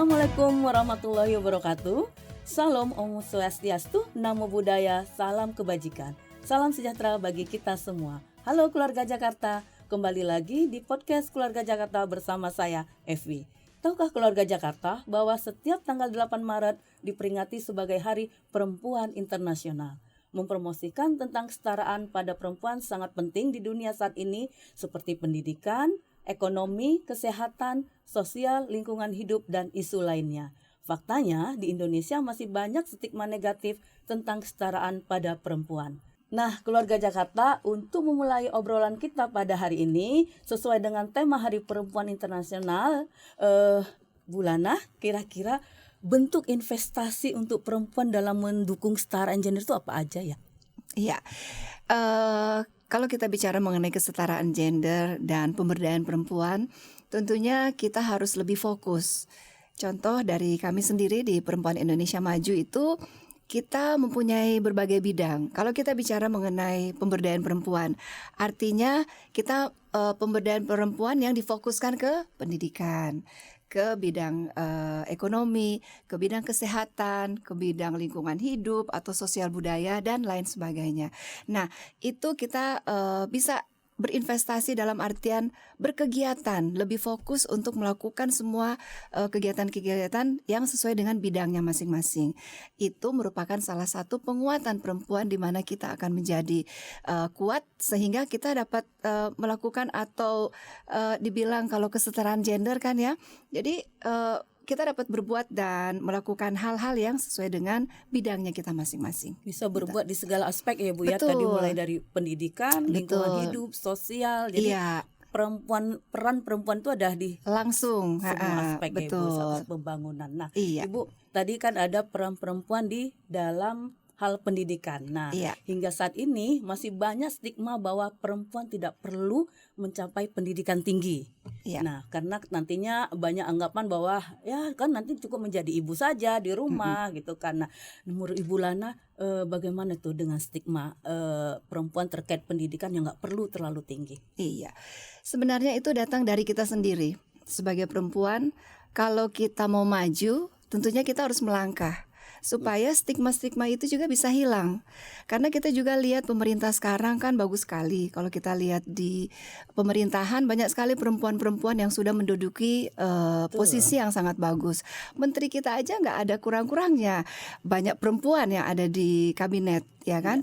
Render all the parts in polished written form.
Assalamualaikum warahmatullahi wabarakatuh. Salam Om Swastiastu, Namo Buddhaya, salam kebajikan. Salam sejahtera bagi kita semua. Halo keluarga Jakarta, kembali lagi di podcast Keluarga Jakarta bersama saya, Evi. Tahukah keluarga Jakarta bahwa setiap tanggal 8 Maret diperingati sebagai Hari Perempuan Internasional? Mempromosikan tentang kesetaraan pada perempuan sangat penting di dunia saat ini, seperti pendidikan, ekonomi, kesehatan, sosial, lingkungan hidup, dan isu lainnya. Faktanya, di Indonesia masih banyak stigma negatif tentang kesetaraan pada perempuan. Nah, keluarga Jakarta, untuk memulai obrolan kita pada hari ini, sesuai dengan tema Hari Perempuan Internasional, Bu Lana, kira-kira bentuk investasi untuk perempuan dalam mendukung kesetaraan gender itu apa aja ya? Iya, kalau kita bicara mengenai kesetaraan gender dan pemberdayaan perempuan, tentunya kita harus lebih fokus. Contoh dari kami sendiri di Perempuan Indonesia Maju itu, kita mempunyai berbagai bidang. Kalau kita bicara mengenai pemberdayaan perempuan, artinya kita pemberdayaan perempuan yang difokuskan ke pendidikan, ke bidang ekonomi, ke bidang kesehatan, ke bidang lingkungan hidup atau sosial budaya dan lain sebagainya. Nah, itu kita bisa berinvestasi dalam artian berkegiatan, lebih fokus untuk melakukan semua kegiatan-kegiatan yang sesuai dengan bidangnya masing-masing. Itu merupakan salah satu penguatan perempuan di mana kita akan menjadi kuat sehingga kita dapat melakukan atau dibilang kalau kesetaraan gender kan ya. Jadi kita dapat berbuat dan melakukan hal-hal yang sesuai dengan bidangnya kita masing-masing. Bisa berbuat di segala aspek ya Bu ya. Betul. Tadi mulai dari pendidikan, lingkungan hidup, sosial. Jadi Iya. peran perempuan itu ada di Langsung semua aspek ya Bu, betul. saat pembangunan. Nah, Iya. Ibu tadi kan ada peran perempuan di dalam hal pendidikan. Nah, Iya. hingga saat ini masih banyak stigma bahwa perempuan tidak perlu mencapai pendidikan tinggi. Iya. Nah, karena nantinya banyak anggapan bahwa ya kan nanti cukup menjadi ibu saja di rumah gitu kan. Nah, menurut Ibu Lana bagaimana tuh dengan stigma perempuan terkait pendidikan yang nggak perlu terlalu tinggi? Iya, sebenarnya itu datang dari kita sendiri. Sebagai perempuan, kalau kita mau maju, tentunya kita harus melangkah supaya stigma-stigma itu juga bisa hilang. Karena kita juga lihat pemerintah sekarang kan bagus sekali. Kalau kita lihat di pemerintahan banyak sekali perempuan-perempuan yang sudah menduduki posisi yang sangat bagus. Menteri kita aja nggak ada kurang-kurangnya. Banyak perempuan yang ada di kabinet, ya kan,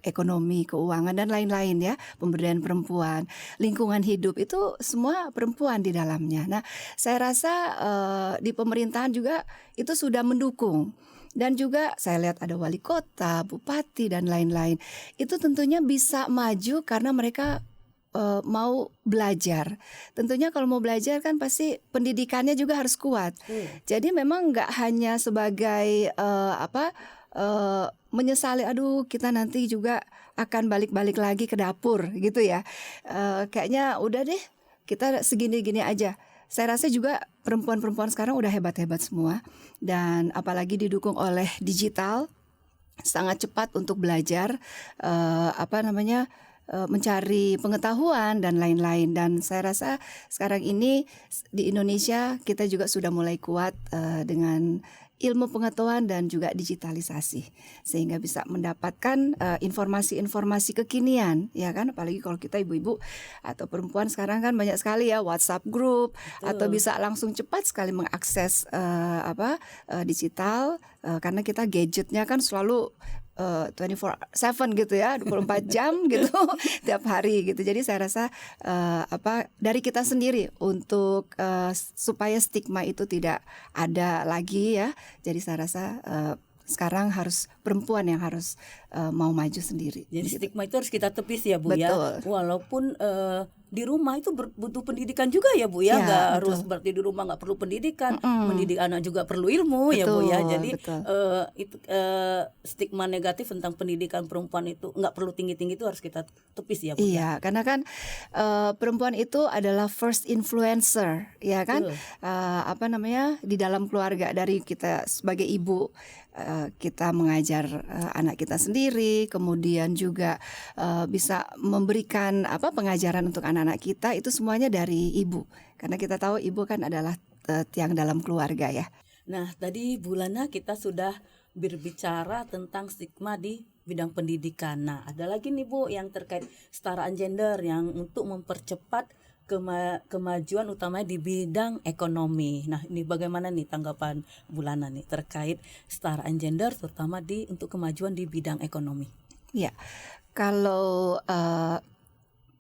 ekonomi, keuangan dan lain-lain ya, pemberdayaan perempuan, lingkungan hidup itu semua perempuan di dalamnya. Nah, saya rasa di pemerintahan juga itu sudah mendukung. Dan juga saya lihat ada wali kota, bupati dan lain-lain. Itu tentunya bisa maju karena mereka mau belajar. Tentunya kalau mau belajar kan pasti pendidikannya juga harus kuat. Jadi memang nggak hanya sebagai menyesali, aduh kita nanti juga akan balik-balik lagi ke dapur gitu ya. Kayaknya udah deh kita segini-gini aja. Saya rasa juga perempuan-perempuan sekarang udah hebat-hebat semua. Dan apalagi didukung oleh digital, sangat cepat untuk belajar, mencari pengetahuan dan lain-lain. Dan saya rasa sekarang ini di Indonesia kita juga sudah mulai kuat dengan ilmu pengetahuan dan juga digitalisasi, sehingga bisa mendapatkan informasi-informasi kekinian, ya kan, apalagi kalau kita ibu-ibu atau perempuan sekarang kan banyak sekali ya WhatsApp group. Betul. Atau bisa langsung cepat sekali mengakses digital karena kita gadgetnya kan selalu 24/7 gitu ya, 24 jam gitu tiap hari gitu. Jadi saya rasa dari kita sendiri untuk supaya stigma itu tidak ada lagi ya. Jadi saya rasa sekarang harus perempuan yang harus mau maju sendiri. Jadi stigma itu harus kita tepis ya Bu. Betul. Ya. Walaupun di rumah itu butuh pendidikan juga ya Bu ya, nggak harus berarti di rumah nggak perlu pendidikan, mendidik anak juga perlu ilmu. Betul, ya Bu ya. Jadi stigma negatif tentang pendidikan perempuan itu nggak perlu tinggi-tinggi itu harus kita tepis ya Bu. Iya, karena kan perempuan itu adalah first influencer, ya kan, di dalam keluarga. Dari kita sebagai ibu, kita mengajar anak kita sendiri, kemudian juga bisa memberikan pengajaran untuk anak-anak kita, itu semuanya dari ibu. Karena kita tahu ibu kan adalah tiang dalam keluarga ya. Nah, tadi Bulana kita sudah berbicara tentang stigma di bidang pendidikan. Nah, ada lagi nih Bu yang terkait kesetaraan gender yang untuk mempercepat kemajuan utamanya di bidang ekonomi. Nah, ini bagaimana nih tanggapan Bulana nih terkait kesetaraan gender terutama untuk kemajuan di bidang ekonomi? Ya, kalau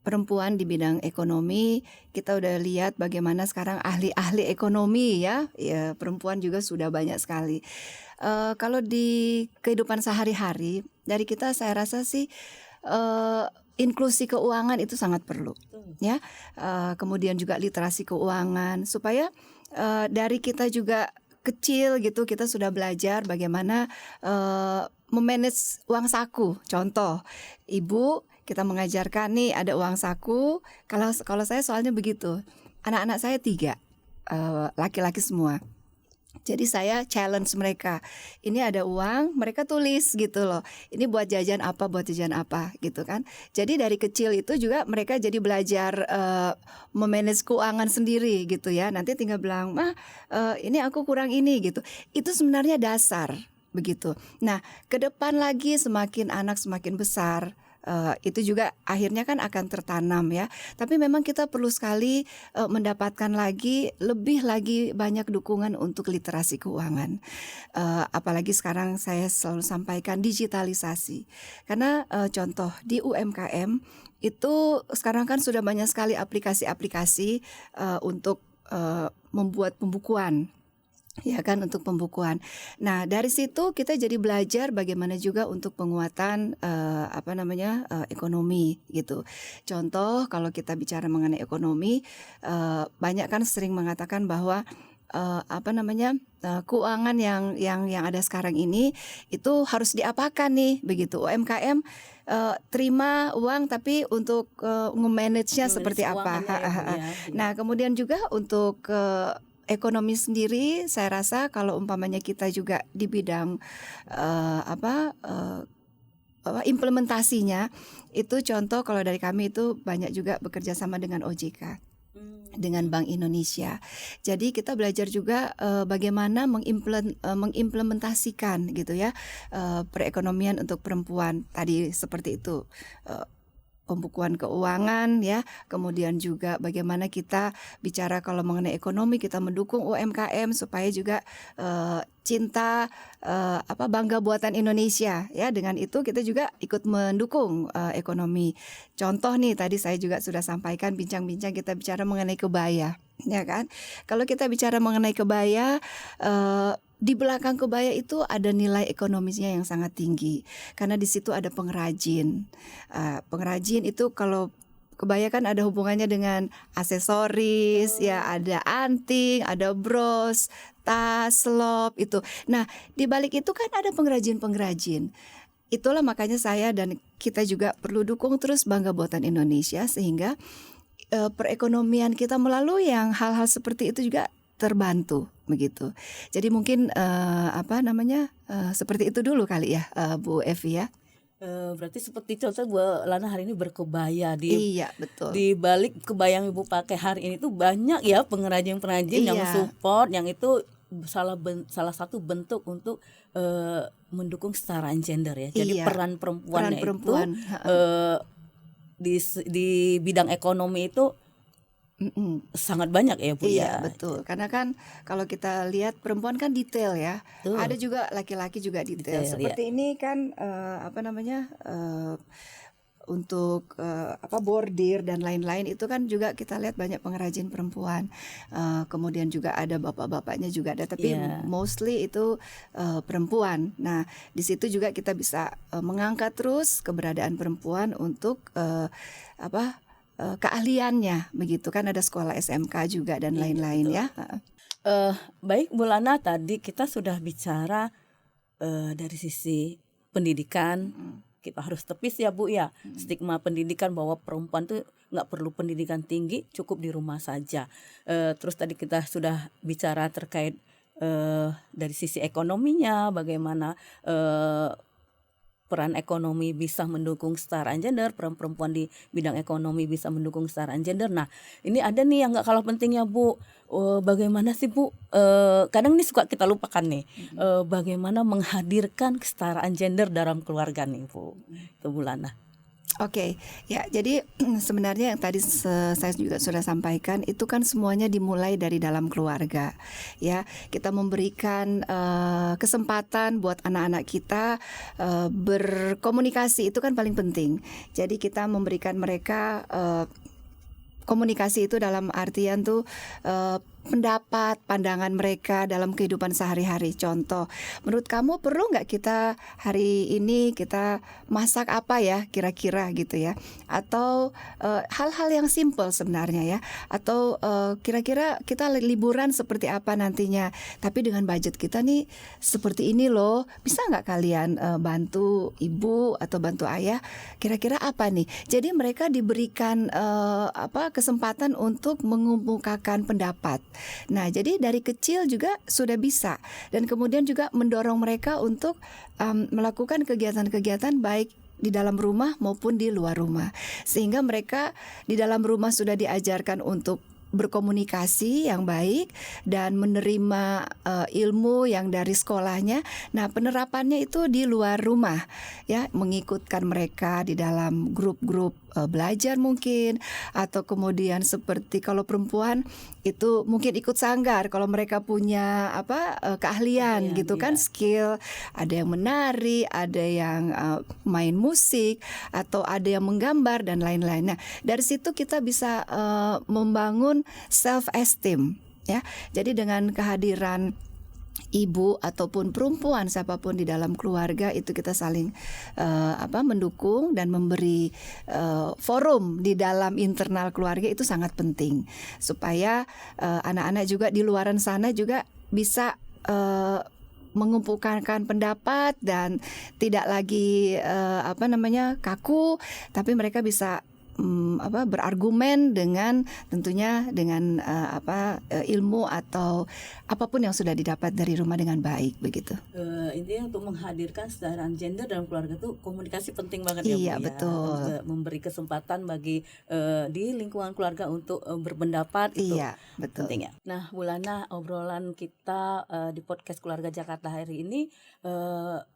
perempuan di bidang ekonomi, kita udah lihat bagaimana sekarang ahli-ahli ekonomi ya, perempuan juga sudah banyak sekali. Kalau di kehidupan sehari-hari dari kita, saya rasa sih inklusi keuangan itu sangat perlu, ya. Kemudian juga literasi keuangan supaya dari kita juga kecil gitu kita sudah belajar bagaimana memanage uang saku. Contoh, ibu kita mengajarkan nih ada uang saku. Kalau saya soalnya begitu, anak-anak saya 3 laki-laki semua. Jadi saya challenge mereka. Ini ada uang, mereka tulis gitu loh. Ini buat jajan apa gitu kan. Jadi dari kecil itu juga mereka jadi belajar memanage keuangan sendiri gitu ya. Nanti tinggal bilang, "Mah, ini aku kurang ini," gitu. Itu sebenarnya dasar begitu. Nah, ke depan lagi semakin anak semakin besar, itu juga akhirnya kan akan tertanam ya. Tapi memang kita perlu sekali mendapatkan lebih lagi banyak dukungan untuk literasi keuangan. Apalagi sekarang saya selalu sampaikan digitalisasi. Karena contoh di UMKM itu sekarang kan sudah banyak sekali aplikasi-aplikasi untuk membuat pembukuan. Ya kan, untuk pembukuan. Nah, dari situ kita jadi belajar bagaimana juga untuk penguatan ekonomi gitu. Contoh kalau kita bicara mengenai ekonomi, banyak kan sering mengatakan bahwa keuangan yang ada sekarang ini itu harus diapakan nih begitu. UMKM terima uang tapi untuk nge-manage-nya seperti apa. Nah, kemudian juga untuk ekonomi sendiri, saya rasa kalau umpamanya kita juga di bidang implementasinya, itu contoh kalau dari kami itu banyak juga bekerja sama dengan OJK, dengan Bank Indonesia. Jadi kita belajar juga bagaimana mengimplementasikan gitu ya perekonomian untuk perempuan tadi seperti itu. Pembukuan keuangan ya, kemudian juga bagaimana kita bicara kalau mengenai ekonomi, kita mendukung UMKM supaya juga cinta bangga buatan Indonesia ya. Dengan itu kita juga ikut mendukung ekonomi. Contoh nih tadi saya juga sudah sampaikan bincang-bincang kita bicara mengenai kebaya ya kan. Kalau kita bicara mengenai kebaya, di belakang kebaya itu ada nilai ekonomisnya yang sangat tinggi karena di situ ada pengrajin. Pengrajin itu kalau kebaya kan ada hubungannya dengan aksesoris ya, ada anting, ada bros, tas, selop itu. Nah, di balik itu kan ada pengrajin-pengrajin. Itulah makanya saya dan kita juga perlu dukung terus bangga buatan Indonesia sehingga perekonomian kita melalui yang hal-hal seperti itu juga terbantu begitu. Jadi mungkin seperti itu dulu kali ya Bu Evi ya. Berarti seperti contoh Bu Lana hari ini berkebaya Iya betul. Di balik kebaya yang Ibu pakai hari ini tuh banyak ya pengrajin-pengrajin yang support, yang itu salah satu bentuk untuk mendukung kesetaraan gender ya. Jadi peran perempuannya itu di bidang ekonomi itu sangat banyak ya Bu iya, ya. Betul. Karena kan kalau kita lihat perempuan kan detail ya. Ada juga laki-laki juga detail. Seperti ini kan untuk bordir dan lain-lain itu kan juga kita lihat banyak pengrajin perempuan. Kemudian juga ada bapak-bapaknya juga ada, tapi mostly itu perempuan. Nah, di situ juga kita bisa mengangkat terus keberadaan perempuan untuk keahliannya begitu kan, ada sekolah SMK juga dan lain-lain ya. Baik Bu Lana, tadi kita sudah bicara dari sisi pendidikan. Kita harus tepis ya Bu ya, stigma pendidikan bahwa perempuan tuh nggak perlu pendidikan tinggi, cukup di rumah saja. Terus tadi kita sudah bicara terkait dari sisi ekonominya, bagaimana peran ekonomi bisa mendukung kesetaraan gender, peran perempuan di bidang ekonomi bisa mendukung kesetaraan gender. Nah, ini ada nih yang nggak kalah pentingnya, Bu. Bagaimana sih, Bu? Kadang ini suka kita lupakan nih. Bagaimana menghadirkan kesetaraan gender dalam keluarga nih, Bu. Itu Bu Lana. Oke, ya jadi sebenarnya yang tadi saya juga sudah sampaikan itu kan semuanya dimulai dari dalam keluarga. Ya, kita memberikan kesempatan buat anak-anak kita berkomunikasi, itu kan paling penting. Jadi kita memberikan mereka komunikasi itu dalam artian tuh pendapat, pandangan mereka dalam kehidupan sehari-hari. Contoh, menurut kamu perlu nggak kita hari ini kita masak apa ya kira-kira gitu ya? Atau hal-hal yang simple sebenarnya ya. Atau kira-kira kita liburan seperti apa nantinya? Tapi dengan budget kita nih seperti ini loh. Bisa nggak kalian bantu ibu atau bantu ayah? Kira-kira apa nih? Jadi mereka diberikan kesempatan untuk mengemukakan pendapat. Nah, jadi dari kecil juga sudah bisa, dan kemudian juga mendorong mereka untuk melakukan kegiatan-kegiatan baik di dalam rumah maupun di luar rumah, sehingga mereka di dalam rumah sudah diajarkan untuk berkomunikasi yang baik dan menerima ilmu yang dari sekolahnya. Nah, penerapannya itu di luar rumah ya, mengikutkan mereka di dalam grup-grup belajar mungkin, atau kemudian seperti kalau perempuan itu mungkin ikut sanggar kalau mereka punya keahlian gitu kan, skill, ada yang menari, ada yang main musik, atau ada yang menggambar dan lain-lain. Nah, dari situ kita bisa membangun self esteem ya. Jadi dengan kehadiran ibu ataupun perempuan siapapun di dalam keluarga itu kita saling mendukung dan memberi forum di dalam internal keluarga, itu sangat penting supaya anak-anak juga di luaran sana juga bisa mengumpulkan pendapat dan tidak lagi kaku, tapi mereka bisa berargumen dengan tentunya dengan ilmu atau apapun yang sudah didapat dari rumah dengan baik begitu. Intinya untuk menghadirkan kesetaraan gender dalam keluarga itu komunikasi penting banget ya, Bu. Iya, betul. Juga memberi kesempatan bagi di lingkungan keluarga untuk berpendapat, itu betul. penting ya. Nah, Bu Lana, obrolan kita di podcast Keluarga Jakarta hari ini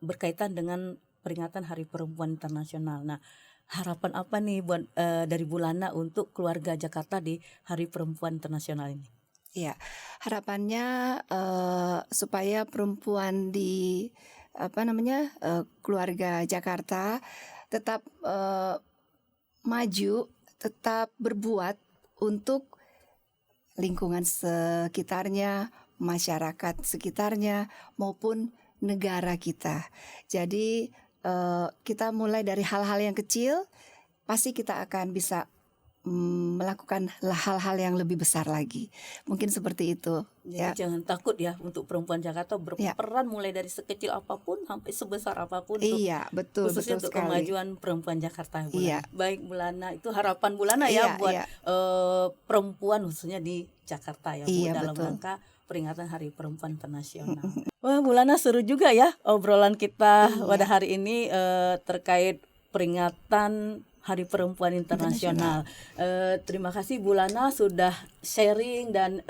berkaitan dengan peringatan Hari Perempuan Internasional. Nah, harapan apa nih buat dari Bu Lana untuk keluarga Jakarta di Hari Perempuan Internasional ini? Ya, harapannya supaya perempuan di keluarga Jakarta tetap maju, tetap berbuat untuk lingkungan sekitarnya, masyarakat sekitarnya maupun negara kita. Jadi kita mulai dari hal-hal yang kecil, pasti kita akan bisa melakukan hal-hal yang lebih besar lagi. Mungkin seperti itu. Ya. Jangan takut ya untuk perempuan Jakarta berperan mulai dari sekecil apapun sampai sebesar apapun. Betul, khususnya betul untuk sekali. Kemajuan perempuan Jakarta. Baik, Bu Lana, itu harapan Bu Lana buat perempuan khususnya di Jakarta ya, Bu, dalam rangka peringatan Hari Perempuan Internasional. Wah, Bu Lana, seru juga ya obrolan kita pada hari ini terkait peringatan Hari Perempuan Internasional. Terima kasih Bu Lana sudah sharing dan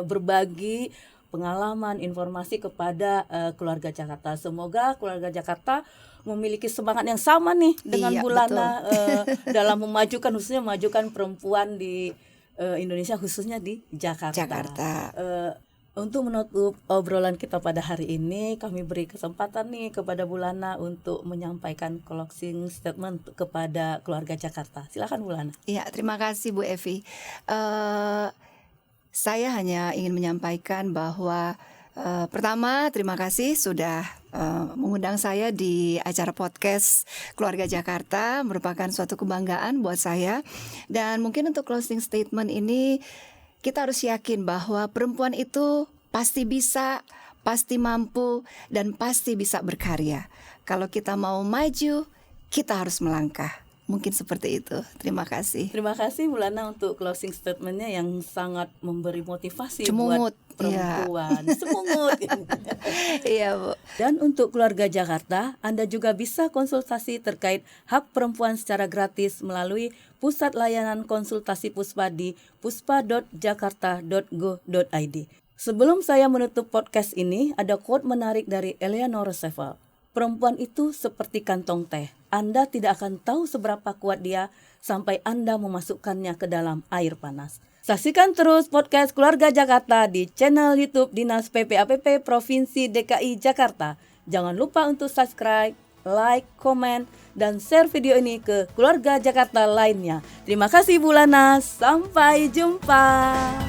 berbagi pengalaman, informasi kepada keluarga Jakarta. Semoga keluarga Jakarta memiliki semangat yang sama nih dengan Bu Lana dalam memajukan, khususnya memajukan perempuan di Indonesia, khususnya di Jakarta. Untuk menutup obrolan kita pada hari ini, kami beri kesempatan nih kepada Bu Lana untuk menyampaikan closing statement kepada keluarga Jakarta. Silakan Bu Lana. Iya, terima kasih Bu Evi. Saya hanya ingin menyampaikan bahwa pertama, terima kasih sudah mengundang saya di acara podcast Keluarga Jakarta, merupakan suatu kebanggaan buat saya. Dan mungkin untuk closing statement ini, kita harus yakin bahwa perempuan itu pasti bisa, pasti mampu, dan pasti bisa berkarya. Kalau kita mau maju, kita harus melangkah. Mungkin seperti itu. Terima kasih. Terima kasih Bu Lana untuk closing statementnya yang sangat memberi motivasi Cemumut. Iya. perempuan, semungut. Iya, Bu. Dan untuk keluarga Jakarta, Anda juga bisa konsultasi terkait hak perempuan secara gratis melalui Pusat Layanan Konsultasi Puspa di puspa.jakarta.go.id. Sebelum saya menutup podcast ini, ada quote menarik dari Eleanor Roosevelt. Perempuan itu seperti kantong teh. Anda tidak akan tahu seberapa kuat dia sampai Anda memasukkannya ke dalam air panas. Saksikan terus podcast Keluarga Jakarta di channel YouTube Dinas PPAPP Provinsi DKI Jakarta. Jangan lupa untuk subscribe, like, komen, dan share video ini ke keluarga Jakarta lainnya. Terima kasih Bu Lana, sampai jumpa.